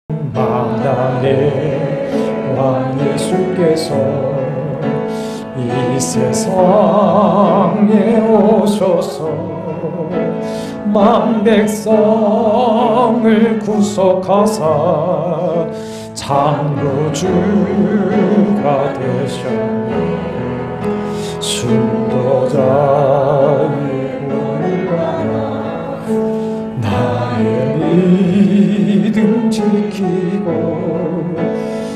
만왕의 왕 예수께서 이 세상에 오셔서 만 백성을 구속하사 창조주가 되셨네. 순도자의 구원을 받아 나의 믿음 지키고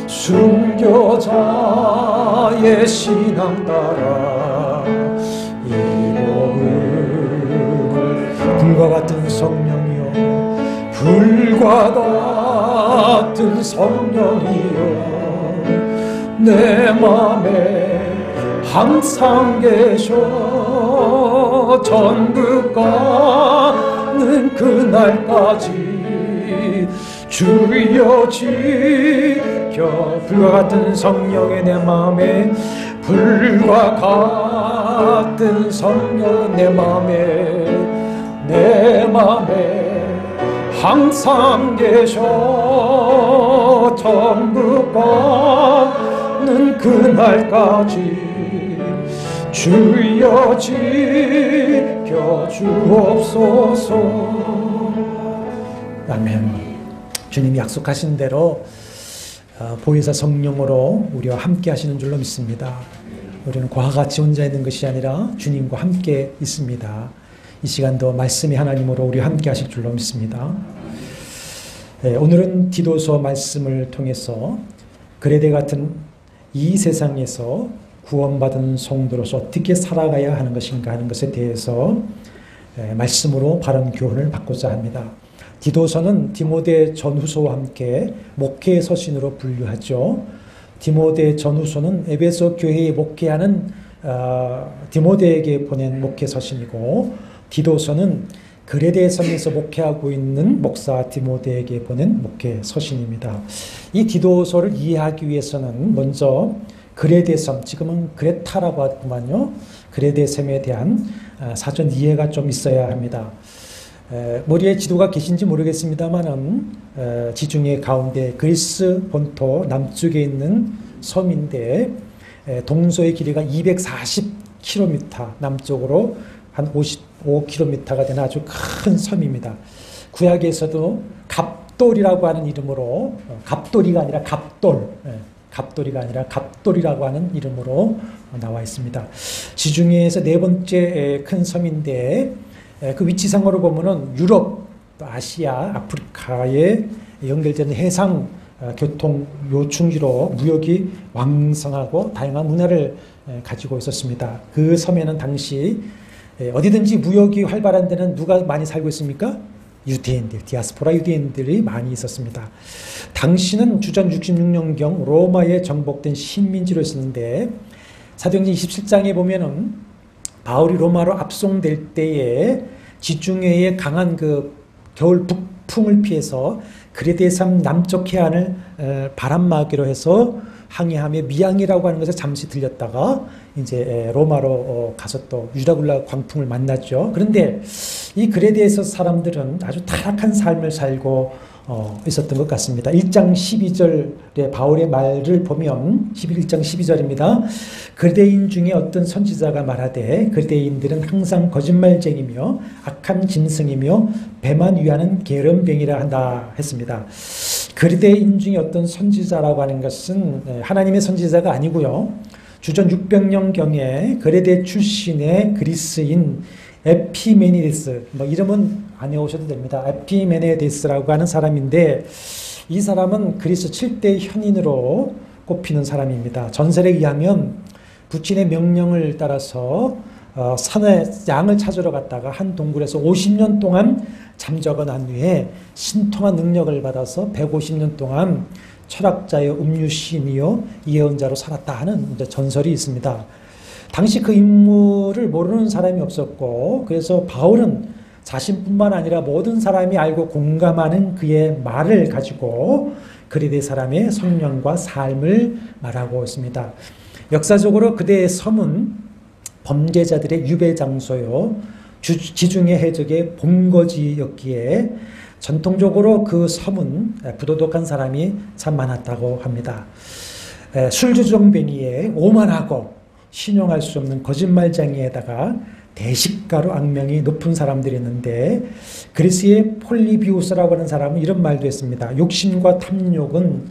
순교자의 신앙 따라 이 복음을 불과 같은 성령이여, 불과 같은 성령이여, 내 맘에 항상 계셔. 전국 가는 그날까지 주여 지켜. 불과 같은 성령의 내 맘에, 불과 같은 성령 내 맘에 항상 계셔. 전국 가는 그날까지 주여 지켜 주옵소서. 아멘. 주님이 약속하신 대로 보혜사 성령으로 우리와 함께 하시는 줄로 믿습니다. 우리는 과와 같이 혼자 있는 것이 아니라 주님과 함께 있습니다. 이 시간도 말씀이 하나님으로 우리와 함께 하실 줄로 믿습니다. 오늘은 디도서 말씀을 통해서 그레데 같은 이 세상에서 구원받은 성도로서 어떻게 살아가야 하는 것인가 하는 것에 대해서 말씀으로 바른 교훈을 받고자 합니다. 디도서는 디모데 전후서와 함께 목회 서신으로 분류하죠. 디모데 전후서는 에베소 교회에 목회하는 디모데에게 보낸 목회 서신이고, 디도서는 그레데 섬에서 목회하고 있는 목사 디모데에게 보낸 목회 서신입니다. 이 디도서를 이해하기 위해서는 먼저 그레데 섬, 지금은 그레타라고 하더만요. 그레데 섬에 대한 사전 이해가 좀 있어야 합니다. 머리에 지도가 계신지 모르겠습니다만은 지중해 가운데 그리스 본토 남쪽에 있는 섬인데, 동서의 길이가 240km, 남쪽으로 한 55km가 되는 아주 큰 섬입니다. 구약에서도 갑돌이라고 하는 이름으로, 갑돌이가 아니라 갑돌, 갑돌이가 아니라 갑돌이라고 하는 이름으로 나와 있습니다. 지중해에서 네 번째 큰 섬인데, 그 위치상으로 보면은 유럽, 아시아, 아프리카에 연결되는 해상 교통 요충지로 무역이 왕성하고 다양한 문화를 가지고 있었습니다. 그 섬에는 당시 어디든지 무역이 활발한 데는 누가 많이 살고 있습니까? 유대인들, 디아스포라 유대인들이 많이 있었습니다. 당시는 주전 66년경 로마에 정복된 식민지로 있었는데, 사도행전 27장에 보면은 바울이 로마로 압송될 때에 지중해의 강한 그 겨울 북풍을 피해서 그레데 섬 남쪽 해안을 바람막이로 해서 항해하며 미양이라고 하는 것에 잠시 들렸다가 이제 로마로 가서 또 유라굴라 광풍을 만났죠. 그런데 이 그레데에서 사람들은 아주 타락한 삶을 살고 있었던 것 같습니다. 1장 12절의 바울의 말을 보면 1장 12절입니다. 그레데인 중에 어떤 선지자가 말하되 그레데인들은 항상 거짓말쟁이며 악한 짐승이며 배만 위하는 게으름뱅이라 한다 했습니다. 그레데인 중에 어떤 선지자라고 하는 것은 하나님의 선지자가 아니고요. 주전 600년경에 그레데 출신의 그리스인 에피메니데스, 이름은 안 외우셔도 됩니다. 에피메네데스라고 하는 사람인데, 이 사람은 그리스 7대 현인으로 꼽히는 사람입니다. 전설에 의하면 부친의 명령을 따라서 산에 양을 찾으러 갔다가 한 동굴에서 50년 동안 잠적어 난 후에 신통한 능력을 받아서 150년 동안 철학자여 음유시인이요 예언자로 살았다 하는 전설이 있습니다. 당시 그 인물을 모르는 사람이 없었고, 그래서 바울은 자신뿐만 아니라 모든 사람이 알고 공감하는 그의 말을 가지고 그레데 사람의 성령과 삶을 말하고 있습니다. 역사적으로 그대의 섬은 범죄자들의 유배 장소요, 지중해 해적의 본거지였기에 전통적으로 그 섬은 부도덕한 사람이 참 많았다고 합니다. 술주정뱅이에 오만하고 신용할 수 없는 거짓말쟁이에다가 대식가로 악명이 높은 사람들이 있는데, 그리스의 폴리비우스라고 하는 사람은 이런 말도 했습니다. 욕심과 탐욕은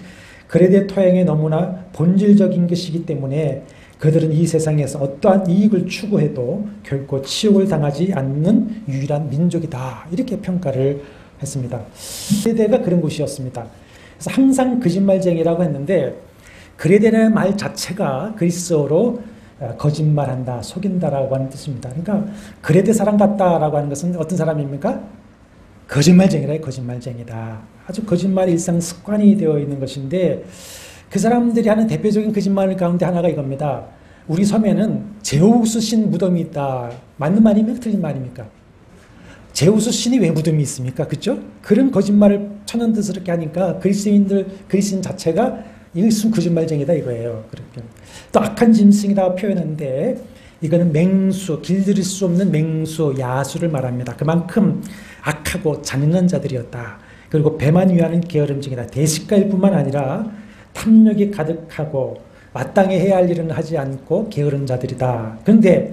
그레데 토양에 너무나 본질적인 것이기 때문에 그들은 이 세상에서 어떠한 이익을 추구해도 결코 치욕을 당하지 않는 유일한 민족이다. 이렇게 평가를 했습니다. 그레데가 그런 곳이었습니다. 그래서 항상 거짓말쟁이라고 했는데, 그레데라는 말 자체가 그리스어로 거짓말한다, 속인다라고 하는 뜻입니다. 그러니까 그레데 사람 같다라고 하는 것은 어떤 사람입니까? 거짓말쟁이라, 거짓말쟁이다. 아주 거짓말 일상 습관이 되어 있는 것인데, 그 사람들이 하는 대표적인 거짓말 가운데 하나가 이겁니다. 우리 섬에는 제우스 신 무덤이 있다. 맞는 말입니까? 틀린 말입니까? 제우스 신이 왜 무덤이 있습니까? 그렇죠? 그런 거짓말을 천연듯스럽게 하니까 그리스인 자체가 이것은 거짓말쟁이다 이거예요. 그렇게. 또 악한 짐승이라고 표현하는데, 이거는 맹수, 길들일 수 없는 맹수, 야수를 말합니다. 그만큼 악하고 잔인한 자들이었다. 그리고 배만 위하는 게으름쟁이다. 대식가일 뿐만 아니라 탐욕이 가득하고 마땅히 해야 할 일은 하지 않고 게으른 자들이다. 그런데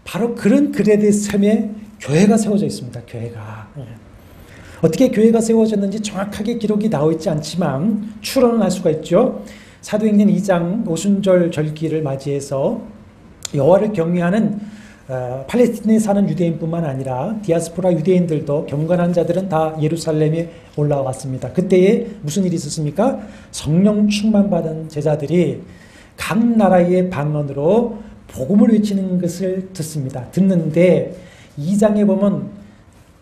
바로 그런 그레데 섬에 교회가 세워져 있습니다. 교회가. 어떻게 교회가 세워졌는지 정확하게 기록이 나와 있지 않지만 추론은 할 수가 있죠. 사도행전 2장 오순절 절기를 맞이해서 여호와를 경외하는 팔레스틴에 사는 유대인뿐만 아니라 디아스포라 유대인들도, 경건한 자들은 다 예루살렘에 올라왔습니다. 그때에 무슨 일이 있었습니까? 성령 충만받은 제자들이 각 나라의 방언으로 복음을 외치는 것을 듣습니다. 듣는데 2장에 보면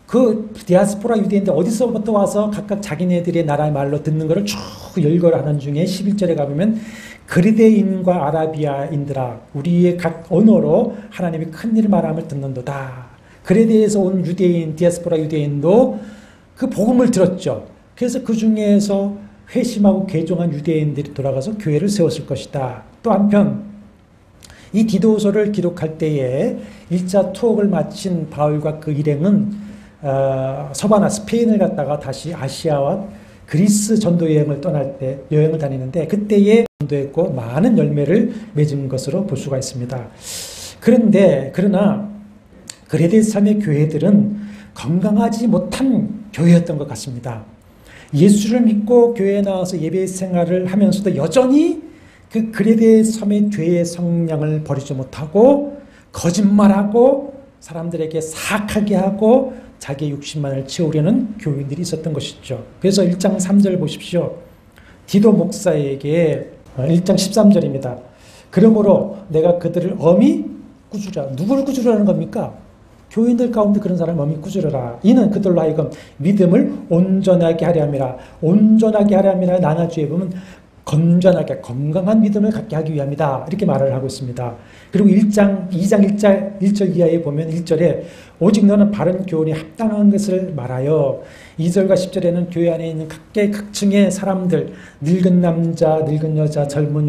그 디아스포라 유대인들 어디서부터 와서 각각 자기네들의 나라의 말로 듣는 것을 쭉 열거하는 중에 11절에 가보면 그리데인과 아라비아인들아 우리의 각 언어로 하나님이 큰 일을 말함을 듣는도다. 그레데에서 온 유대인, 디아스포라 유대인도 그 복음을 들었죠. 그래서 그 중에서 회심하고 개종한 유대인들이 돌아가서 교회를 세웠을 것이다. 또 한편 이 디도서를 기록할 때에 1차 투옥을 마친 바울과 그 일행은 서바나 스페인을 갔다가 다시 아시아와 그리스 전도 여행을 떠날 때 여행을 다니는데 그때에 전도했고 많은 열매를 맺은 것으로 볼 수가 있습니다. 그러나 그레데 섬의 교회들은 건강하지 못한 교회였던 것 같습니다. 예수를 믿고 교회에 나와서 예배 생활을 하면서도 여전히 그 그레데 섬의 교회의 성량을 버리지 못하고 거짓말하고 사람들에게 사악하게 하고 자기의 욕심만을 채우려는 교인들이 있었던 것이죠. 그래서 1장 3절 보십시오. 디도 목사에게 1장 13절입니다. 그러므로 내가 그들을 엄히 꾸짖으라. 누구를 꾸짖으라는 겁니까? 교인들 가운데 그런 사람을 엄히 꾸짖으라. 이는 그들로 하여금 믿음을 온전하게 하려 함이라. 온전하게 하려 함이라 나눠주에 보면 건전하게 건강한 믿음을 갖게 하기 위함이다. 이렇게 말을 하고 있습니다. 그리고 2장 1절 이하에 보면 1절에 오직 너는 바른 교훈에 합당한 것을 말하여 2절과 10절에는 교회 안에 있는 각계각층의 사람들, 늙은 남자, 늙은 여자, 젊은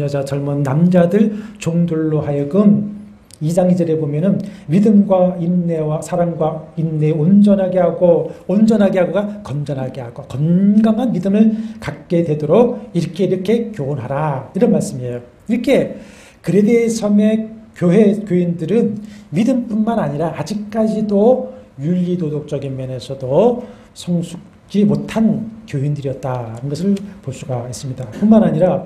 남자들 종들로 하여금 2장 2절에 보면은 믿음과 인내와 사랑과 인내 온전하게 하고가 건전하게 하고 건강한 믿음을 갖게 되도록 이렇게 교훈하라. 이런 말씀이에요. 이렇게 그레데 섬의 교인들은 믿음뿐만 아니라 아직까지도 윤리도덕적인 면에서도 성숙지 못한 교인들이었다는 것을 볼 수가 있습니다. 뿐만 아니라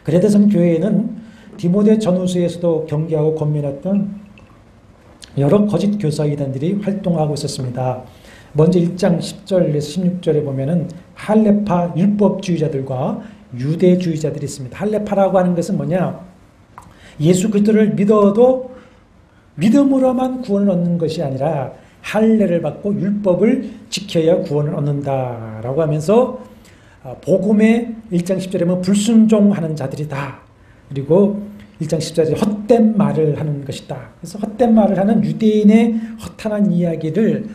그레데 섬 교회에는 디모데 전후서에서도 경계하고 권면했던 여러 거짓 교사 이단들이 활동하고 있었습니다. 먼저 1장 10절에서 16절에 보면은 할레파 율법주의자들과 유대주의자들이 있습니다. 할레파라고 하는 것은 뭐냐? 예수 그리스도를 믿어도 믿음으로만 구원을 얻는 것이 아니라 할례를 받고 율법을 지켜야 구원을 얻는다라고 하면서 복음의 1장 10절에 보면 불순종하는 자들이다. 그리고 1장 14절에 헛된 말을 하는 것이다. 그래서 헛된 말을 하는 유대인의 허탄한 이야기를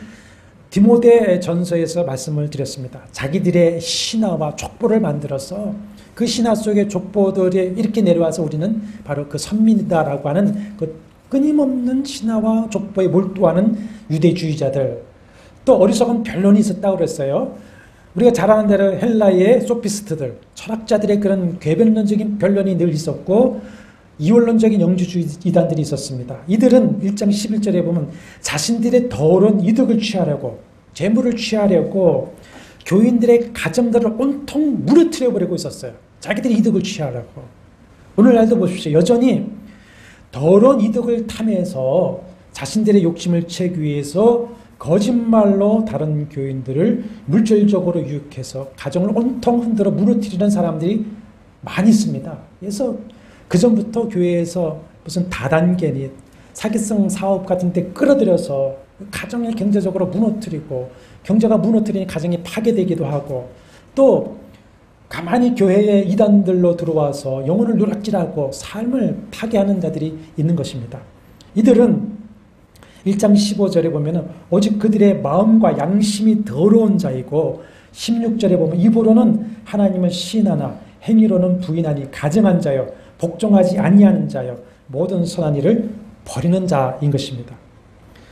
디모데 전서에서 말씀을 드렸습니다. 자기들의 신화와 족보를 만들어서 그 신화 속의 족보들이 이렇게 내려와서 우리는 바로 그 선민이다라고 하는 그 끊임없는 신화와 족보에 몰두하는 유대주의자들, 또 어리석은 변론이 있었다고 그랬어요. 우리가 잘 아는 대로 헬라의 소피스트들, 철학자들의 그런 궤변론적인 변론이 늘 있었고 이원론적인 영주주의 이단들이 있었습니다. 이들은 1장 11절에 보면 자신들의 더러운 이득을 취하려고, 재물을 취하려고 교인들의 가정들을 온통 무너뜨려 버리고 있었어요. 자기들이 이득을 취하려고. 오늘날도 보십시오. 여전히 더러운 이득을 탐해서 자신들의 욕심을 채우기 위해서 거짓말로 다른 교인들을 물질적으로 유혹해서 가정을 온통 흔들어 무너뜨리는 사람들이 많이 있습니다. 그래서 그전부터 교회에서 무슨 다단계, 사기성 사업 같은 데 끌어들여서 가정을 경제적으로 무너뜨리고, 경제가 무너뜨리니 가정이 파괴되기도 하고, 또 가만히 교회의 이단들로 들어와서 영혼을 누락질하고 삶을 파괴하는 자들이 있는 것입니다. 이들은 1장 15절에 보면 오직 그들의 마음과 양심이 더러운 자이고, 16절에 보면 입으로는 하나님을 시인하나 행위로는 부인하니 가증한 자요 복종하지 아니하는 자요 모든 선한 일을 버리는 자인 것입니다.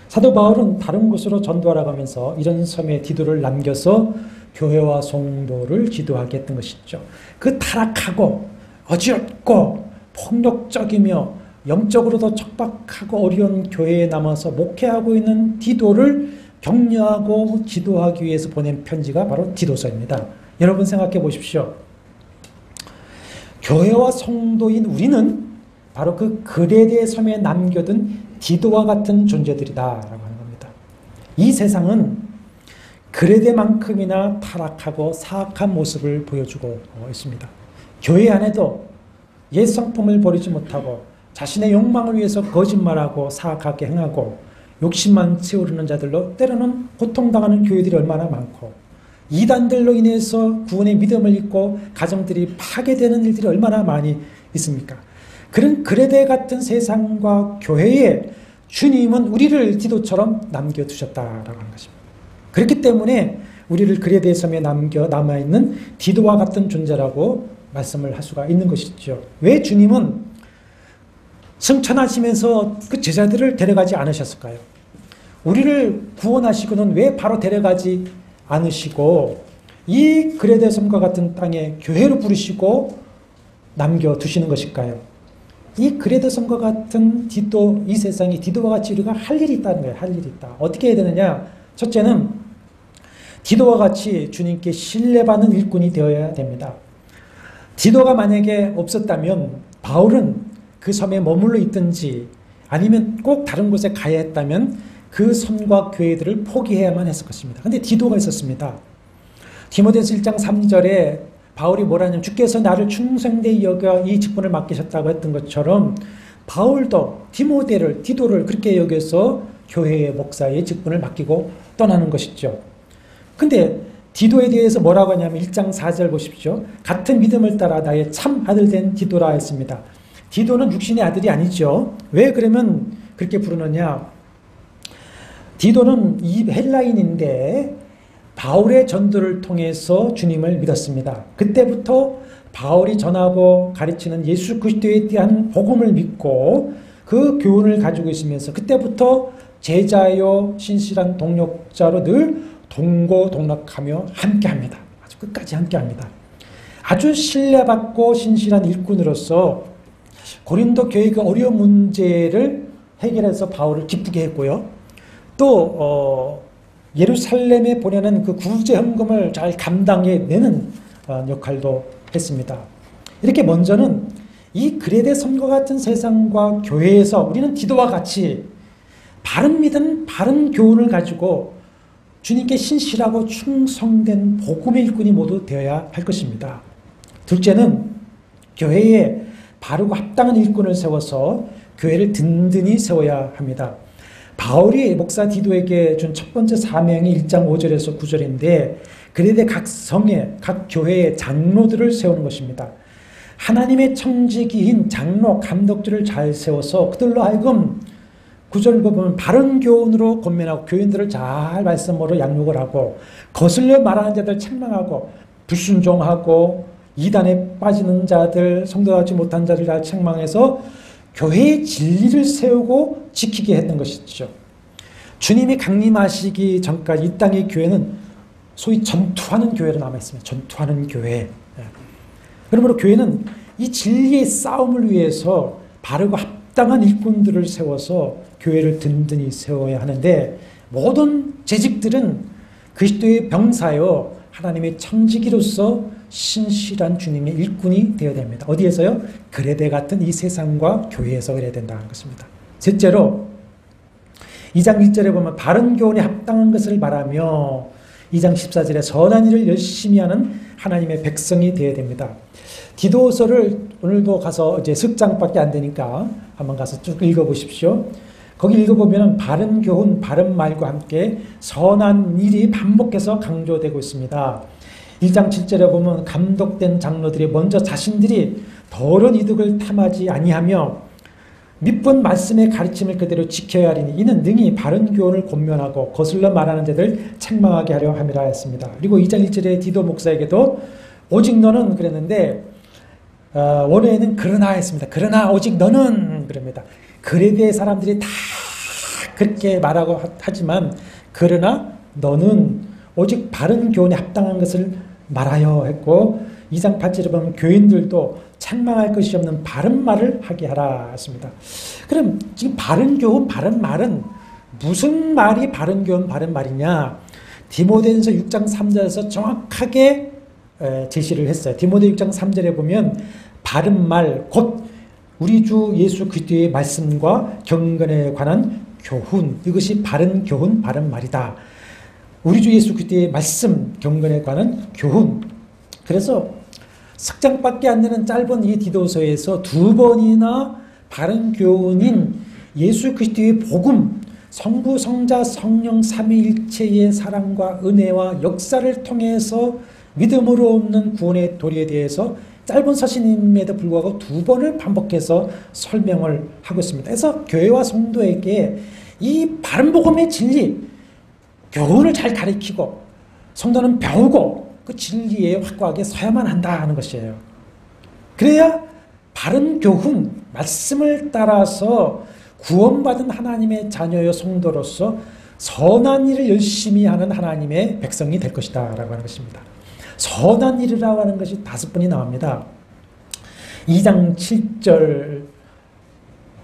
사도 바울은 다른 곳으로 전도하러 가면서 이런 섬에 디도를 남겨서 교회와 성도를 지도하게 했던 것이죠. 그 타락하고 어지럽고 폭력적이며 영적으로도 척박하고 어려운 교회에 남아서 목회하고 있는 디도를 격려하고 지도하기 위해서 보낸 편지가 바로 디도서입니다. 여러분 생각해 보십시오. 교회와 성도인 우리는 바로 그 그레데 섬에 남겨둔 디도와 같은 존재들이다라고 하는 겁니다. 이 세상은 그레데만큼이나 타락하고 사악한 모습을 보여주고 있습니다. 교회 안에도 옛 성품을 버리지 못하고 자신의 욕망을 위해서 거짓말하고 사악하게 행하고 욕심만 채우려는 자들로 때로는 고통당하는 교회들이 얼마나 많고, 이단들로 인해서 구원의 믿음을 잃고 가정들이 파괴되는 일들이 얼마나 많이 있습니까? 그런 그레데 같은 세상과 교회에 주님은 우리를 디도처럼 남겨두셨다라고 하는 것입니다. 그렇기 때문에 우리를 그레데 섬에 남아있는 디도와 같은 존재라고 말씀을 할 수가 있는 것이죠. 왜 주님은 승천하시면서 그 제자들을 데려가지 않으셨을까요? 우리를 구원하시고는 왜 바로 데려가지 않으시고 이 그레데 섬과 같은 땅에 교회로 부르시고 남겨두시는 것일까요? 이 그레데 섬과 같은 디도, 이 세상에 디도와 같이 우리가 할 일이 있다는 거예요. 할 일이 있다. 어떻게 해야 되느냐? 첫째는 디도와 같이 주님께 신뢰받는 일꾼이 되어야 됩니다. 디도가 만약에 없었다면 바울은 그 섬에 머물러 있든지 아니면 꼭 다른 곳에 가야 했다면 그 섬과 교회들을 포기해야만 했을 것입니다. 그런데 디도가 있었습니다. 디모데후서 1장 3절에 바울이 뭐라냐면 주께서 나를 충성되이 여겨 이 직분을 맡기셨다고 했던 것처럼 바울도 디도를 그렇게 여겨서 교회의 목사의 직분을 맡기고 떠나는 것이죠. 근데 디도에 대해서 뭐라고 하냐면 1장 4절 보십시오. 같은 믿음을 따라 나의 참 아들 된 디도라 했습니다. 디도는 육신의 아들이 아니죠. 왜 그러면 그렇게 부르느냐? 디도는 이 헬라인인데 바울의 전도를 통해서 주님을 믿었습니다. 그때부터 바울이 전하고 가르치는 예수 그리스도에 대한 복음을 믿고 그 교훈을 가지고 있으면서 그때부터 제자요 신실한 동력자로 늘 동고동락하며 함께합니다. 아주 끝까지 함께합니다. 아주 신뢰받고 신실한 일꾼으로서 고린도 교회의 그 어려운 문제를 해결해서 바울을 기쁘게 했고요. 또 예루살렘에 보내는 그 구제 헌금을 잘 감당해내는 역할도 했습니다. 이렇게 먼저는 이 그레데 섬과 같은 세상과 교회에서 우리는 디도와 같이 바른 믿음, 바른 교훈을 가지고 주님께 신실하고 충성된 복음의 일꾼이 모두 되어야 할 것입니다. 둘째는 교회에 바르고 합당한 일꾼을 세워서 교회를 든든히 세워야 합니다. 바울이 목사 디도에게 준 첫 번째 사명이 1장 5절에서 9절인데 그레데 각 성에 각 교회의 장로들을 세우는 것입니다. 하나님의 청지기인 장로 감독들을 잘 세워서 그들로 하여금 9절 보면 바른 교훈으로 권면하고 교인들을 잘 말씀으로 양육을 하고 거슬려 말하는 자들 책망하고 불순종하고 이단에 빠지는 자들 성도하지 못한 자들 잘 책망해서 교회의 진리를 세우고 지키게 했던 것이죠. 주님이 강림하시기 전까지 이 땅의 교회는 소위 전투하는 교회로 남아있습니다. 전투하는 교회. 그러므로 교회는 이 진리의 싸움을 위해서 바르고 합당한 일꾼들을 세워서 교회를 든든히 세워야 하는데, 모든 재직들은 그리스도의 병사요 하나님의 청지기로서 신실한 주님의 일꾼이 되어야 됩니다. 어디에서요? 그레데 같은 이 세상과 교회에서 그래야 된다는 것입니다. 셋째로 2장 1절에 보면 바른 교훈에 합당한 것을 말하며 2장 14절에 선한 일을 열심히 하는 하나님의 백성이 되어야 됩니다. 디도서를 오늘도 가서 이제 석장밖에 안 되니까 한번 가서 쭉 읽어보십시오. 거기 읽어보면 바른 교훈, 바른 말과 함께 선한 일이 반복해서 강조되고 있습니다. 1장 7절에 보면 감독된 장로들이 먼저 자신들이 더러운 이득을 탐하지 아니하며 밑본 말씀의 가르침을 그대로 지켜야 하리니 이는 능히 바른 교훈을 권면하고 거슬러 말하는 자들 책망하게 하려 함이라 했습니다. 그리고 2장 1절에 디도 목사에게도 오직 너는 그랬는데 원어에는 그러나 했습니다. 그러나 오직 너는 그럽니다. 그레데 사람들이 다 그렇게 말하고 하지만 그러나 너는 오직 바른 교훈에 합당한 것을 말하여 했고, 2장 8절에 보면 교인들도 책망할 것이 없는 바른 말을 하게 하라 했습니다. 그럼 지금 바른 교훈, 바른 말은 무슨 말이 바른 교훈, 바른 말이냐? 디모데전서 6장 3절에서 정확하게 제시를 했어요. 디모데 6장 3절에 보면 바른 말, 곧 우리 주 예수 그리스도의 말씀과 경건에 관한 교훈, 이것이 바른 교훈, 바른 말이다. 우리 주 예수 그리스도의 말씀, 경건에 관한 교훈. 그래서 석장밖에 안 되는 짧은 이 디도서에서 2번이나 바른 교훈인 예수 그리스도의 복음, 성부, 성자, 성령 삼위일체의 사랑과 은혜와 역사를 통해서 믿음으로 얻는 구원의 도리에 대해서 짧은 서신임에도 불구하고 2번을 반복해서 설명을 하고 있습니다. 그래서 교회와 성도에게 이 바른 복음의 진리, 교훈을 잘 가르치고 성도는 배우고 그 진리에 확고하게 서야만 한다 하는 것이에요. 그래야 바른 교훈, 말씀을 따라서 구원받은 하나님의 자녀여 성도로서 선한 일을 열심히 하는 하나님의 백성이 될 것이다 라고 하는 것입니다. 선한 일이라고 하는 것이 5번이 나옵니다. 2장 7절,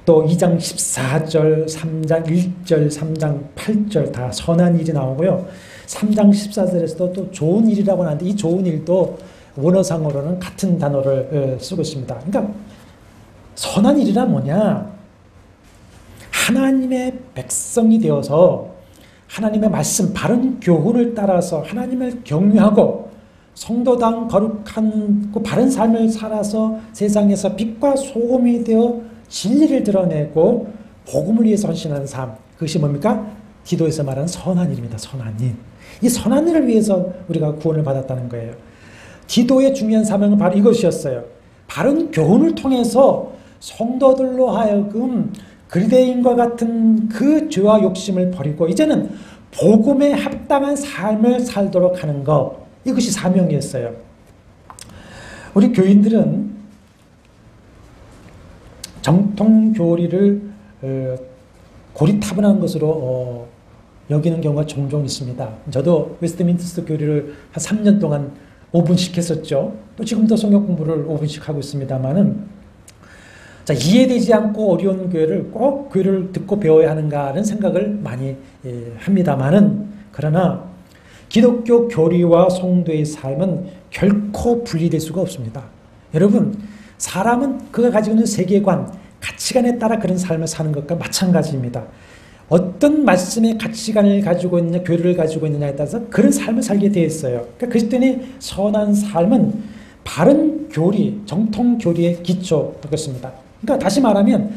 또 2장 14절, 3장 1절, 3장 8절 다 선한 일이 나오고요. 3장 14절에서도 또 좋은 일이라고 하는데 이 좋은 일도 원어상으로는 같은 단어를 쓰고 있습니다. 그러니까 선한 일이란 뭐냐? 하나님의 백성이 되어서 하나님의 말씀, 바른 교훈을 따라서 하나님을 경외하고 성도당 거룩한 그 바른 삶을 살아서 세상에서 빛과 소금이 되어 진리를 드러내고 복음을 위해서 헌신하는 삶, 그것이 뭡니까? 디도에서 말하는 선한 일입니다. 선한 일. 이 선한 일을 위해서 우리가 구원을 받았다는 거예요. 디도의 중요한 사명은 바로 이것이었어요. 바른 교훈을 통해서 성도들로 하여금 그리스도인과 같은 그 죄와 욕심을 버리고 이제는 복음에 합당한 삶을 살도록 하는 것, 이것이 사명이었어요. 우리 교인들은 정통 교리를 고리타분한 것으로 여기는 경우가 종종 있습니다. 저도 웨스트민스터 교리를 한 3년 동안 5분씩 했었죠. 또 지금도 성경 공부를 5분씩 하고 있습니다만은, 자, 이해되지 않고 어려운 교회를 꼭 교리를 듣고 배워야 하는가라는 생각을 많이 합니다만은, 그러나 기독교 교리와 성도의 삶은 결코 분리될 수가 없습니다. 여러분, 사람은 그가 가지고 있는 세계관, 가치관에 따라 그런 삶을 사는 것과 마찬가지입니다. 어떤 말씀의 가치관을 가지고 있느냐, 교리를 가지고 있느냐에 따라서 그런 삶을 살게 되어 있어요. 그러니까 그리스도인의 선한 삶은 바른 교리, 정통 교리의 기초 그렇습니다. 그러니까 다시 말하면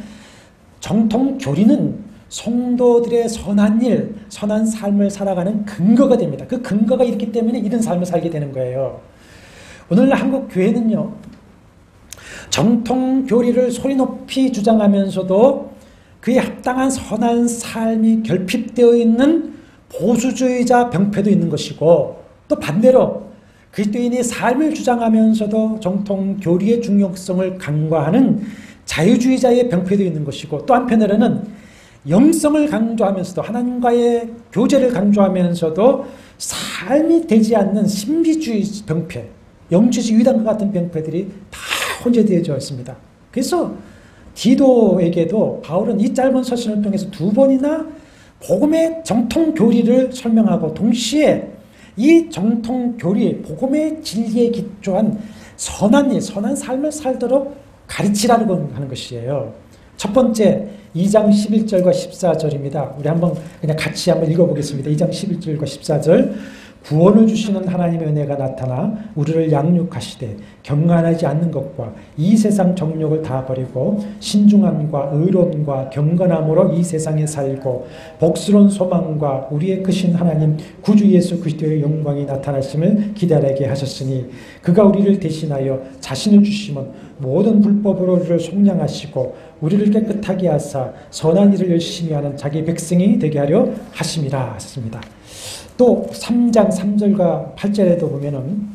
정통 교리는 성도들의 선한 일, 선한 삶을 살아가는 근거가 됩니다. 그 근거가 있기 때문에 이런 삶을 살게 되는 거예요. 오늘 한국 교회는요, 정통 교리를 소리 높이 주장하면서도 그에 합당한 선한 삶이 결핍되어 있는 보수주의자 병폐도 있는 것이고, 또 반대로 그리스도인의 삶을 주장하면서도 정통 교리의 중요성을 간과하는 자유주의자의 병폐도 있는 것이고, 또 한편으로는 영성을 강조하면서도 하나님과의 교제를 강조하면서도 삶이 되지 않는 신비주의 병폐, 영주주의 유단과 같은 병폐들이 다 혼재되어져 있습니다. 그래서 디도에게도 바울은 이 짧은 서신을 통해서 2번이나 복음의 정통 교리를 설명하고 동시에 이 정통 교리, 복음의 진리에 기초한 선한 일, 선한 삶을 살도록 가르치라고 하는 것이에요. 첫 번째 2장 11절과 14절입니다. 우리 한번 그냥 같이 한번 읽어보겠습니다. 2장 11절과 14절. 구원을 주시는 하나님의 은혜가 나타나 우리를 양육하시되 경건하지 않는 것과 이 세상 정욕을 다 버리고 신중함과 의로움과 경건함으로 이 세상에 살고 복스러운 소망과 우리의 크신 하나님 구주 예수 그리스도의 영광이 나타나심을 기다리게 하셨으니 그가 우리를 대신하여 자신을 주시면 모든 불법으로 우리를 속량하시고 우리를 깨끗하게 하사 선한 일을 열심히 하는 자기 백성이 되게 하려 하심이라 하셨습니다. 또 3장 3절과 8절에도 보면은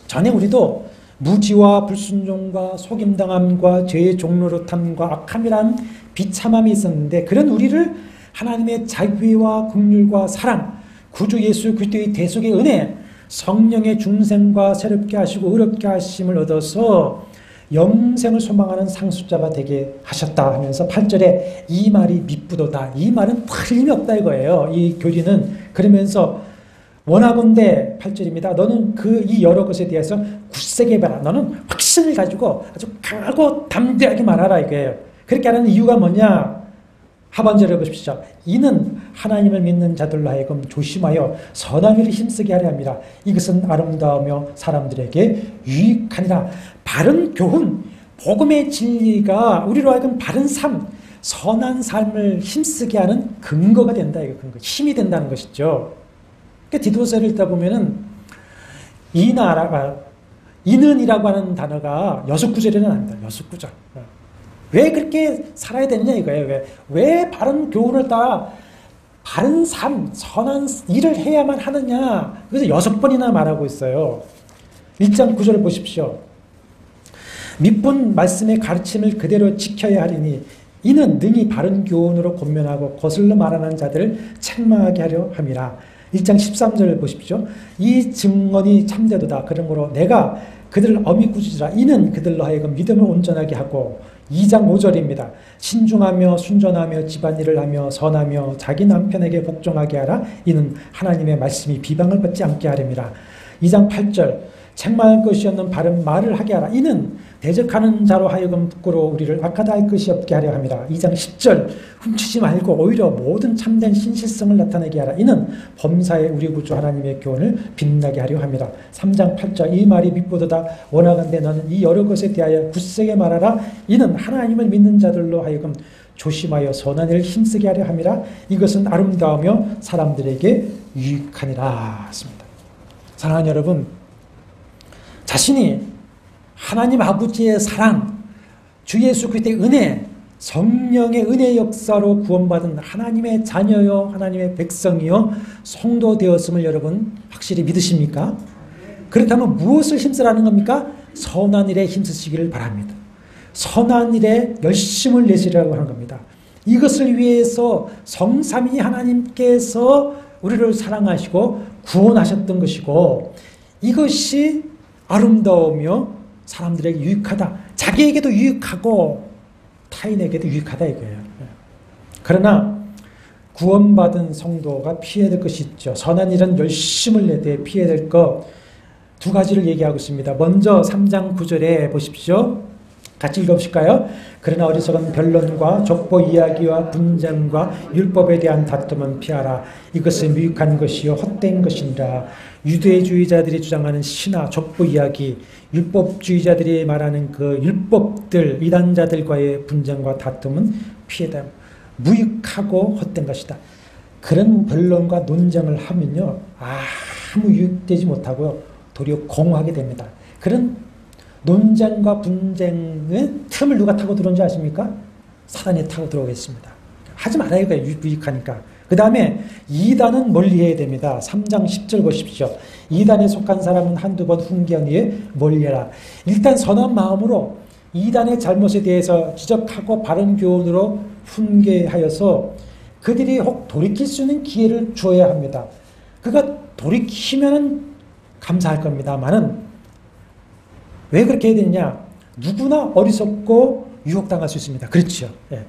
전에 우리도 무지와 불순종과 속임당함과 죄의 종노릇함과 악함이란 비참함이 있었는데 그런 우리를 하나님의 자비와 긍휼과 사랑, 구주 예수 그리스도의 대속의 은혜, 성령의 중생과 새롭게 하시고 의롭게 하심을 얻어서 영생을 소망하는 상속자가 되게 하셨다 하면서 8절에 이 말이 미쁘도다. 이 말은 틀림이 없다 이거예요. 이 교리는. 그러면서 원하건대 8절입니다. 너는 이 여러 것에 대해서 굳세게 봐라. 너는 확신을 가지고 아주 강하고 담대하게 말하라 이거예요. 그렇게 하는 이유가 뭐냐? 하반절을 보십시오. 이는 하나님을 믿는 자들로 하여금 조심하여 선한 일을 힘쓰게 하려 합니다. 이것은 아름다우며 사람들에게 유익하니라. 바른 교훈, 복음의 진리가 우리로 하여금 바른 삶, 선한 삶을 힘쓰게 하는 근거가 된다. 이거 근거, 힘이 된다는 것이죠. 그러니까 디도서를 읽다 보면은 이는이라고 하는 단어가 6구절에는 나옵니다. 6구절. 왜 그렇게 살아야 되느냐 이거예요. 왜 바른 교훈을 따라 바른 삶, 선한 일을 해야만 하느냐. 그래서 6번이나 말하고 있어요. 1장 9절을 보십시오. 밑본 말씀의 가르침을 그대로 지켜야 하리니 이는 능히 바른 교훈으로 권면하고 거슬러 말하는 자들을 책망하게 하려 함이라. 1장 13절을 보십시오. 이 증언이 참되도다. 그러므로 내가 그들을 엄히 꾸짖으라. 이는 그들로 하여금 믿음을 온전하게 하고 2장 5절입니다. 신중하며 순전하며 집안일을 하며 선하며 자기 남편에게 복종하게 하라. 이는 하나님의 말씀이 비방을 받지 않게 하렵니다. 2장 8절 책망할 것이 없는 바른 말을 하게 하라. 이는 대적하는 자로 하여금 부끄러워 우리를 악하다 할 것이 없게 하려 합니다. 2장 10절 훔치지 말고 오히려 모든 참된 신실성을 나타내게 하라. 이는 범사에 우리 구주 하나님의 교훈을 빛나게 하려 합니다. 3장 8절 이 말이 미쁘도다. 원하건대 너는 이 여러 것에 대하여 굳세게 말하라. 이는 하나님을 믿는 자들로 하여금 조심하여 선한 일을 힘쓰게 하려 함이라. 이것은 아름다우며 사람들에게 유익하니라 했습니다. 사랑하는 여러분, 자신이 하나님 아버지의 사랑, 주 예수 그리스도의 은혜, 성령의 은혜 역사로 구원받은 하나님의 자녀요, 하나님의 백성이요, 성도 되었음을 여러분 확실히 믿으십니까? 그렇다면 무엇을 힘쓰라는 겁니까? 선한 일에 힘쓰시기를 바랍니다. 선한 일에 열심을 내시라고 하는 겁니다. 이것을 위해서 성삼위 하나님께서 우리를 사랑하시고 구원하셨던 것이고 이것이 아름다우며 사람들에게 유익하다. 자기에게도 유익하고 타인에게도 유익하다 이거예요. 그러나 구원받은 성도가 피해야 될 것이 있죠. 선한 일은 열심을 내되 피해야 될 것 두 가지를 얘기하고 있습니다. 먼저 3장 9절에 보십시오. 같이 읽어보실까요? 그러나 어리석은 변론과 족보 이야기와 분쟁과 율법에 대한 다툼은 피하라. 이것은 유익한 것이요 헛된 것이니라. 유대주의자들이 주장하는 신화, 족보 이야기, 율법주의자들이 말하는 그 율법들, 이단자들과의 분쟁과 다툼은 피해다. 무익하고 헛된 것이다. 그런 변론과 논쟁을 하면요, 아무 유익되지 못하고요, 도리어 공허하게 됩니다. 그런 논쟁과 분쟁의 틈을 누가 타고 들어온지 아십니까? 사단이 타고 들어오겠습니다. 하지 말아야 해요. 유익하니까. 그 다음에 이단은 멀리해야 됩니다. 3장 10절 보십시오. 이단에 속한 사람은 한두 번 훈계한 후에 멀리해라. 일단 선한 마음으로 이단의 잘못에 대해서 지적하고 바른 교훈으로 훈계하여서 그들이 혹 돌이킬 수 있는 기회를 주어야 합니다. 그가 돌이키면 감사할 겁니다만은 왜 그렇게 해야 되느냐? 누구나 어리석고 유혹당할 수 있습니다. 그렇죠. 예.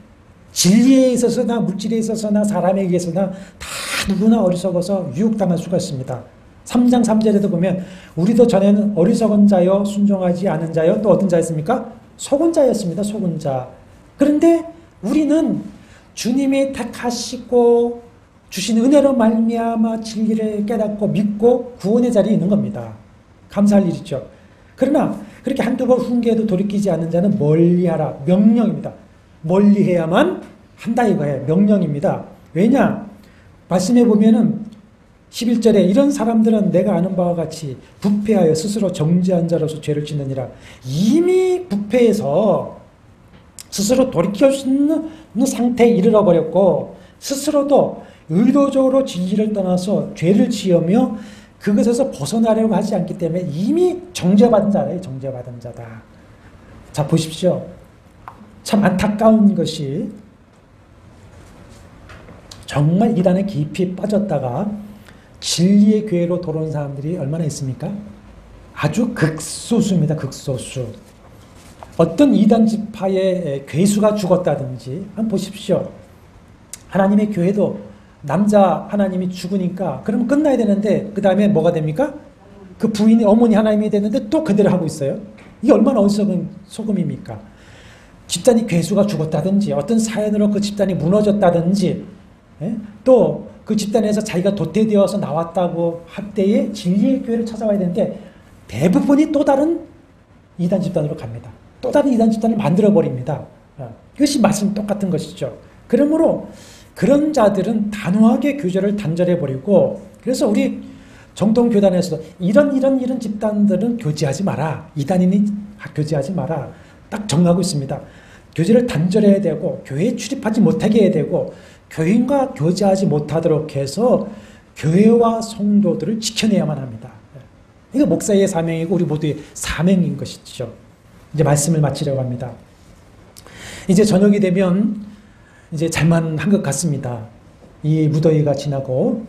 진리에 있어서나 물질에 있어서나 사람에게 있어서나 다 누구나 어리석어서 유혹당할 수가 있습니다. 3장 3절에도 보면 우리도 전에는 어리석은 자요 순종하지 않은 자요 또 어떤 자였습니까? 속은 자였습니다. 속은 자. 그런데 우리는 주님이 택하시고 주신 은혜로 말미암아 진리를 깨닫고 믿고 구원의 자리에 있는 겁니다. 감사할 일이죠. 그러나 그렇게 한두 번 훈계해도 돌이키지 않는 자는 멀리하라. 명령입니다. 멀리해야만 한다 이거예요. 명령입니다. 왜냐? 말씀해 보면은 11절에 이런 사람들은 내가 아는 바와 같이 부패하여 스스로 정죄한 자로서 죄를 짓느니라. 이미 부패해서 스스로 돌이킬 수 있는 상태에 이르러 버렸고 스스로도 의도적으로 진리를 떠나서 죄를 지으며 그것에서 벗어나려고 하지 않기 때문에 이미 정죄받은 자예요. 정죄받은 자다. 자 보십시오. 참 안타까운 것이 정말 이단에 깊이 빠졌다가 진리의 교회로 돌아온 사람들이 얼마나 있습니까? 아주 극소수입니다. 극소수. 어떤 이단 지파의 괴수가 죽었다든지 한번 보십시오. 하나님의 교회도 남자 하나님이 죽으니까 그럼 끝나야 되는데 그 다음에 뭐가 됩니까? 그 부인이 어머니 하나님이 됐는데 또 그대로 하고 있어요. 이게 얼마나 어리석은 소금입니까? 집단이 괴수가 죽었다든지 어떤 사연으로 그 집단이 무너졌다든지 또 그 집단에서 자기가 도태되어서 나왔다고 할 때에 진리의 교회를 찾아와야 되는데 대부분이 또 다른 이단 집단으로 갑니다. 또 다른 이단 집단을 만들어버립니다. 이것이 말씀 똑같은 것이죠. 그러므로 그런 자들은 단호하게 교제를 단절해버리고 그래서 우리 정통교단에서도 이런 집단들은 교제하지 마라. 이단인이 교제하지 마라. 딱 정하고 있습니다. 교제를 단절해야 되고 교회에 출입하지 못하게 해야 되고 교인과 교제하지 못하도록 해서 교회와 성도들을 지켜내야만 합니다. 이거 목사의 사명이고 우리 모두의 사명인 것이죠. 이제 말씀을 마치려고 합니다. 이제 저녁이 되면 이제 잘만 한 것 같습니다. 이 무더위가 지나고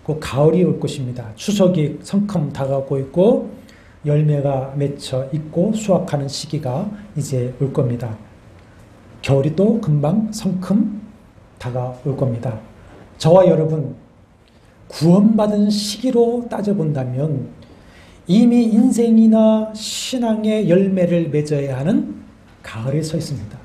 그 가을이 올 것입니다. 추석이 성큼 다가오고 있고 열매가 맺혀 있고 수확하는 시기가 이제 올 겁니다. 겨울이 또 금방 성큼 다가올 겁니다. 저와 여러분 구원받은 시기로 따져본다면 이미 인생이나 신앙의 열매를 맺어야 하는 가을에 서 있습니다.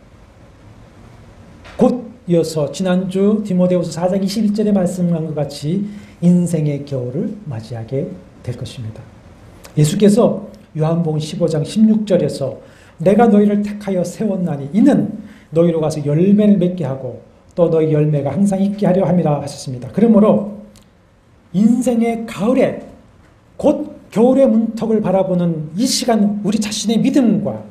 곧 이어서 지난주 디모데후서 4장 21절에 말씀한 것 같이 인생의 겨울을 맞이하게 될 것입니다. 예수께서 요한복음 15장 16절에서 내가 너희를 택하여 세웠나니 이는 너희로 가서 열매를 맺게 하고 또 너희 열매가 항상 있게 하려 함이라 하셨습니다. 그러므로 인생의 가을에 곧 겨울의 문턱을 바라보는 이 시간 우리 자신의 믿음과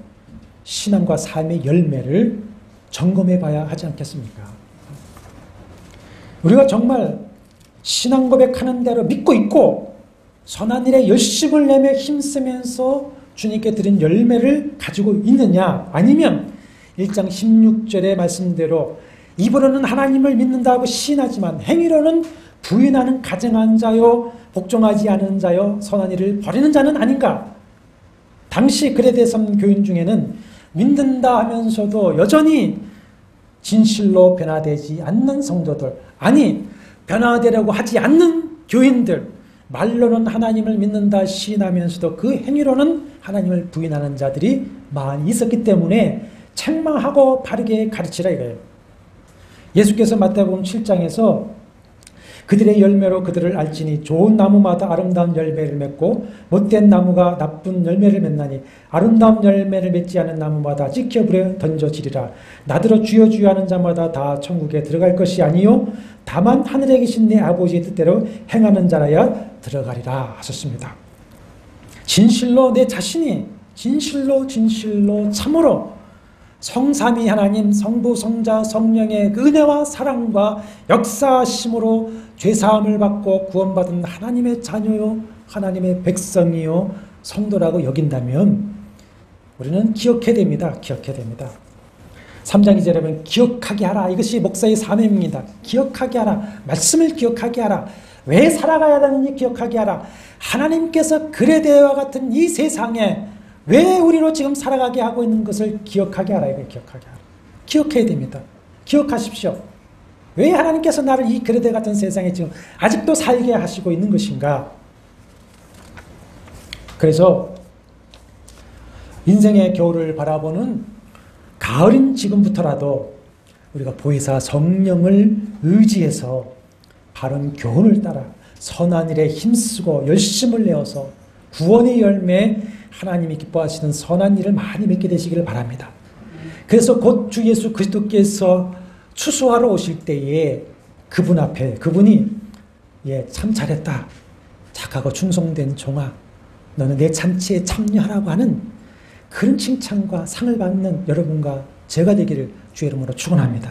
신앙과 삶의 열매를 점검해 봐야 하지 않겠습니까? 우리가 정말 신앙 고백하는 대로 믿고 있고 선한 일에 열심을 내며 힘쓰면서 주님께 드린 열매를 가지고 있느냐 아니면 1장 16절의 말씀대로 입으로는 하나님을 믿는다고 시인하지만 행위로는 부인하는 가증한 자요 복종하지 않은 자요 선한 일을 버리는 자는 아닌가? 당시 그레데섬 교인 중에는 믿는다 하면서도 여전히 진실로 변화되지 않는 성도들 아니 변화되려고 하지 않는 교인들 말로는 하나님을 믿는다 시인하면서도 그 행위로는 하나님을 부인하는 자들이 많이 있었기 때문에 책망하고 바르게 가르치라 이거예요. 예수께서 마태복음 7장에서 그들의 열매로 그들을 알지니 좋은 나무마다 아름다운 열매를 맺고 못된 나무가 나쁜 열매를 맺나니 아름다운 열매를 맺지 않은 나무마다 찍혀 불에 던져지리라. 나더러 주여 주여 하는 자마다 다 천국에 들어갈 것이 아니요 다만 하늘에 계신 내 아버지의 뜻대로 행하는 자라야 들어가리라 하셨습니다. 진실로 내 자신이 진실로 참으로 성삼위 하나님 성부 성자 성령의 은혜와 사랑과 역사하심으로 죄사함을 받고 구원받은 하나님의 자녀요 하나님의 백성이요 성도라고 여긴다면 우리는 기억해야 됩니다. 기억해야 됩니다. 3장 2절에 보면 기억하게 하라. 이것이 목사의 사명입니다. 기억하게 하라. 말씀을 기억하게 하라. 왜 살아가야 하는지 기억하게 하라. 하나님께서 그레데와 같은 이 세상에 왜 우리로 지금 살아가게 하고 있는 것을 기억하게 하라. 이걸 기억하게 하라. 기억해야 됩니다. 기억하십시오. 왜 하나님께서 나를 이 그레데 같은 세상에 지금 아직도 살게 하시고 있는 것인가? 그래서 인생의 겨울을 바라보는 가을인 지금부터라도 우리가 보혜사 성령을 의지해서 바른 교훈을 따라 선한 일에 힘쓰고 열심을 내어서 구원의 열매, 하나님이 기뻐하시는 선한 일을 많이 맺게 되시기를 바랍니다. 그래서 곧 주 예수 그리스도께서 추수하러 오실 때에 그분 앞에 그분이 참 잘했다. 착하고 충성된 종아. 너는 내 잔치에 참여하라고 하는 그런 칭찬과 상을 받는 여러분과 제가 되기를 주의 이름으로 축원합니다.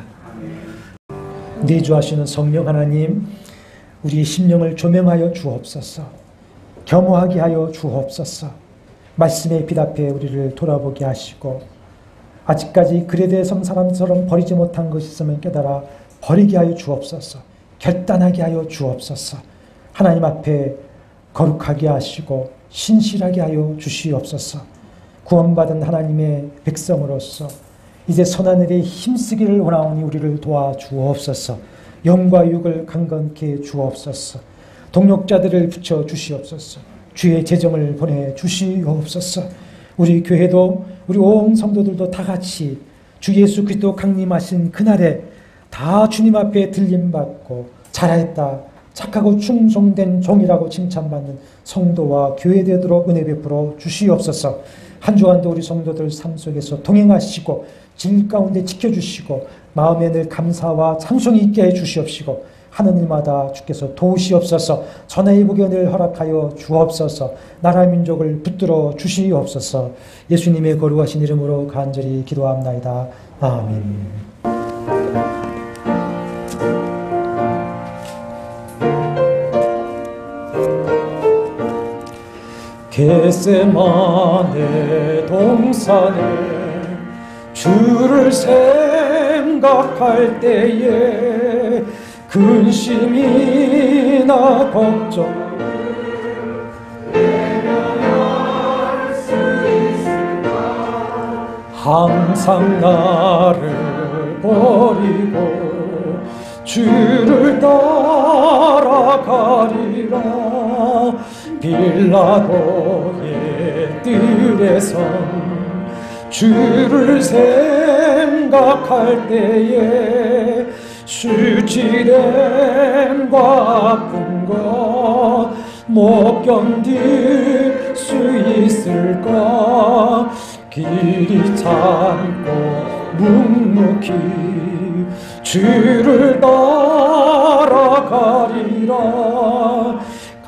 내주하시는 성령 하나님, 우리 심령을 조명하여 주옵소서. 겸허하게 하여 주옵소서. 말씀의 빛 앞에 우리를 돌아보게 하시고 아직까지 그레데 성 사람처럼 버리지 못한 것이 있으면 깨달아 버리게 하여 주옵소서. 결단하게 하여 주옵소서. 하나님 앞에 거룩하게 하시고 신실하게 하여 주시옵소서. 구원받은 하나님의 백성으로서 이제 선한 일에 힘쓰기를 원하오니 우리를 도와주옵소서. 영과 육을 강건케 주옵소서. 동력자들을 붙여 주시옵소서. 주의 재정을 보내 주시옵소서. 우리 교회도 우리 온 성도들도 다 같이 주 예수 그리스도 강림하신 그날에 다 주님 앞에 들림받고 잘했다, 착하고 충성된 종이라고 칭찬받는 성도와 교회 되도록 은혜 베풀어 주시옵소서. 한 주간도 우리 성도들 삶 속에서 동행하시고 질 가운데 지켜주시고 마음에 늘 감사와 찬송이 있게 해주시옵시고 하는 일마다 주께서 도우시옵소서. 전하의 복연을 허락하여 주옵소서. 나라 민족을 붙들어 주시옵소서. 예수님의 거룩하신 이름으로 간절히 기도합나이다. 아멘. 겟세마네 동산에 주를 생각할 때에 근심이나 걱정 외면할 수 있을까? 항상 나를 버리고 주를 따라가리라. 빌라도의 뜰에선 주를 생각할 때에 수치됨과 아픈 것 못 견딜 수 있을까? 길이 참고 묵묵히 주를 따라가리라.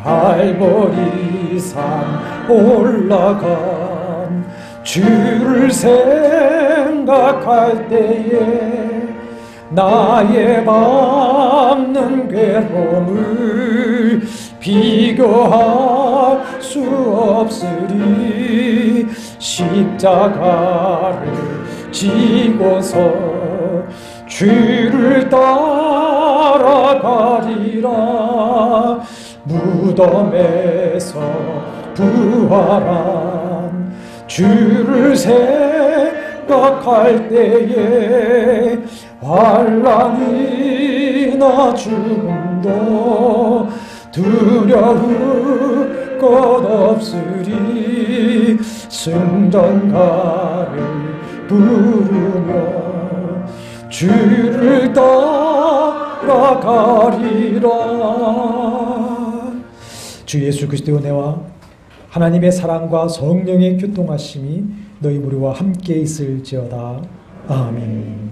갈보리 산 올라간 주를 생각할 때에 나의 밟는 괴로움을 비교할 수 없으리. 십자가를 지고서 주를 따라가리라. 무덤에서 부활한 주를 생각할 때에 환난이나 죽음도 두려울 것 없으리. 승전가를 부르며 주를 따라가리라. 주 예수 그리스도의 은혜와 하나님의 사랑과 성령의 교통하심이 너희 무리와 함께 있을지어다. 아멘.